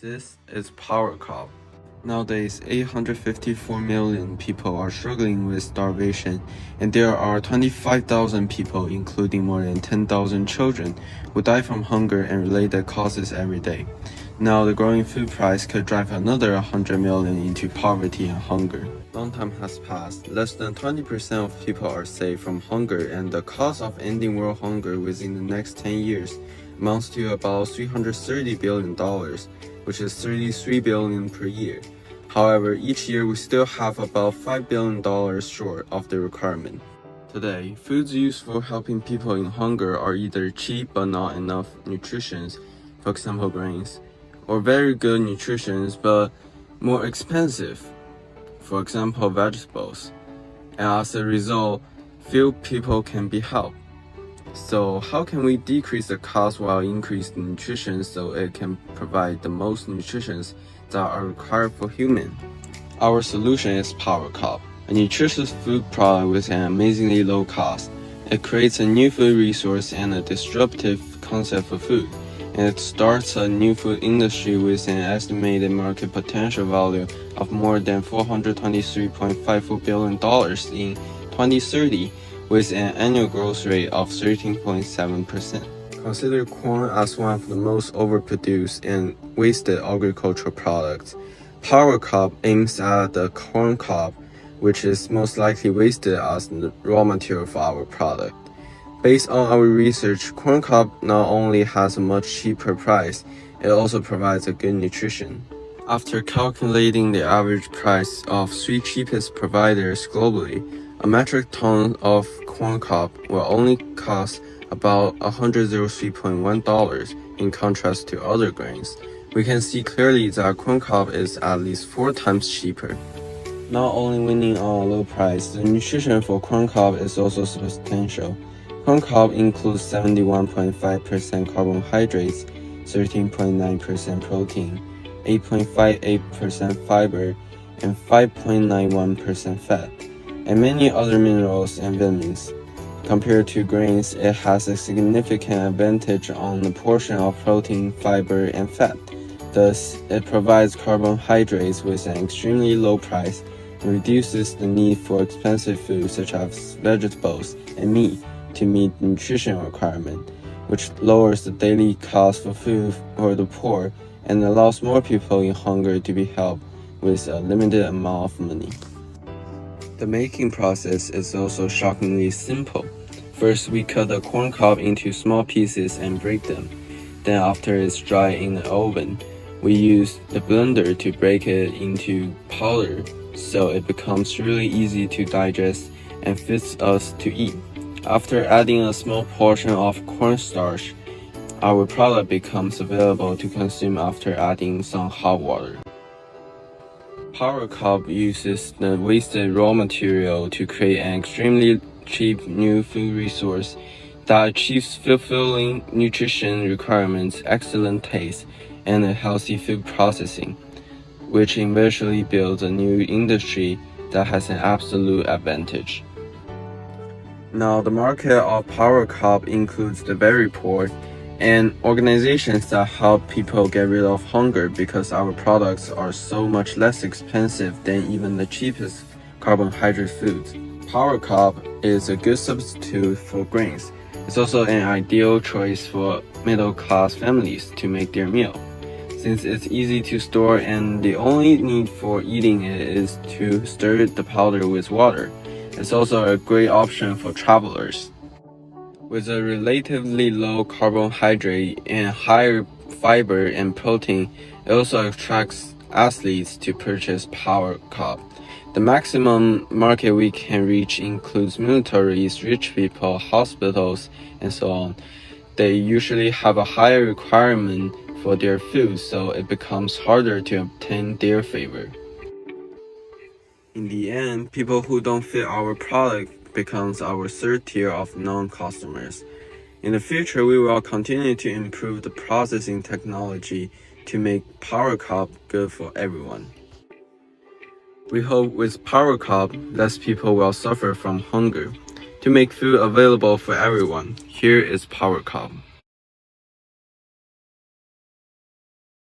This is PowerCob. Nowadays, 854 million people are struggling with starvation, and there are 25,000 people, including more than 10,000 children, who die from hunger and related causes every day. Now, the growing food price could drive another 100 million into poverty and hunger. Long time has passed. Less than 20% of people are saved from hunger, and the cost of ending world hunger within the next 10 years amounts to about $330 billion, which is $33 billion per year. However, each year we still have about $5 billion short of the requirement. Today, foods used for helping people in hunger are either cheap but not enough nutrition, for example grains, or very good nutrition but more expensive, for example vegetables. And as a result, few people can be helped. So how can we decrease the cost while increasing nutrition so it can provide the most nutrition that are required for human? Our solution is PowerCob, a nutritious food product with an amazingly low cost. It creates a new food resource and a disruptive concept for food, and it starts a new food industry with an estimated market potential value of more than $423.54 billion in 2030, with an annual growth rate of 13.7%. Consider corn as one of the most overproduced and wasted agricultural products. PowerCob aims at the corn cob, which is most likely wasted as the raw material for our product. Based on our research, corn cob not only has a much cheaper price, it also provides a good nutrition. After calculating the average price of 3 cheapest providers globally, a metric ton of corn cob will only cost about $103.1 in contrast to other grains. We can see clearly that corn cob is at least 4 times cheaper. Not only winning on a low price, the nutrition for corn cob is also substantial. Corn cob includes 71.5% carbohydrates, 13.9% protein, 8.58% fiber, and 5.91% fat, and many other minerals and vitamins. Compared to grains, it has a significant advantage on the portion of protein, fiber, and fat. Thus, it provides carbohydrates with an extremely low price and reduces the need for expensive foods such as vegetables and meat to meet nutrition requirements, which lowers the daily cost for food for the poor and allows more people in hunger to be helped with a limited amount of money. The making process is also shockingly simple. First, we cut the corn cob into small pieces and break them. Then after it's dry in the oven, we use the blender to break it into powder so it becomes really easy to digest and fits us to eat. After adding a small portion of cornstarch, our product becomes available to consume after adding some hot water. PowerCob uses the wasted raw material to create an extremely cheap new food resource that achieves fulfilling nutrition requirements, excellent taste, and a healthy food processing, which eventually builds a new industry that has an absolute advantage. Now, the market of PowerCob includes the very poor and organizations that help people get rid of hunger because our products are so much less expensive than even the cheapest carbohydrate foods. PowerCob is a good substitute for grains. It's also an ideal choice for middle-class families to make their meal, since it's easy to store and the only need for eating it is to stir the powder with water. It's also a great option for travelers. With a relatively low carbohydrate and higher fiber and protein, it also attracts athletes to purchase PowerCob. The maximum market we can reach includes militaries, rich people, hospitals, and so on. They usually have a higher requirement for their food, so it becomes harder to obtain their favor. In the end, people who don't fit our product becomes our third tier of non-customers. In the future, we will continue to improve the processing technology to make PowerCob good for everyone. We hope with PowerCob, less people will suffer from hunger. To make food available for everyone, here is PowerCob.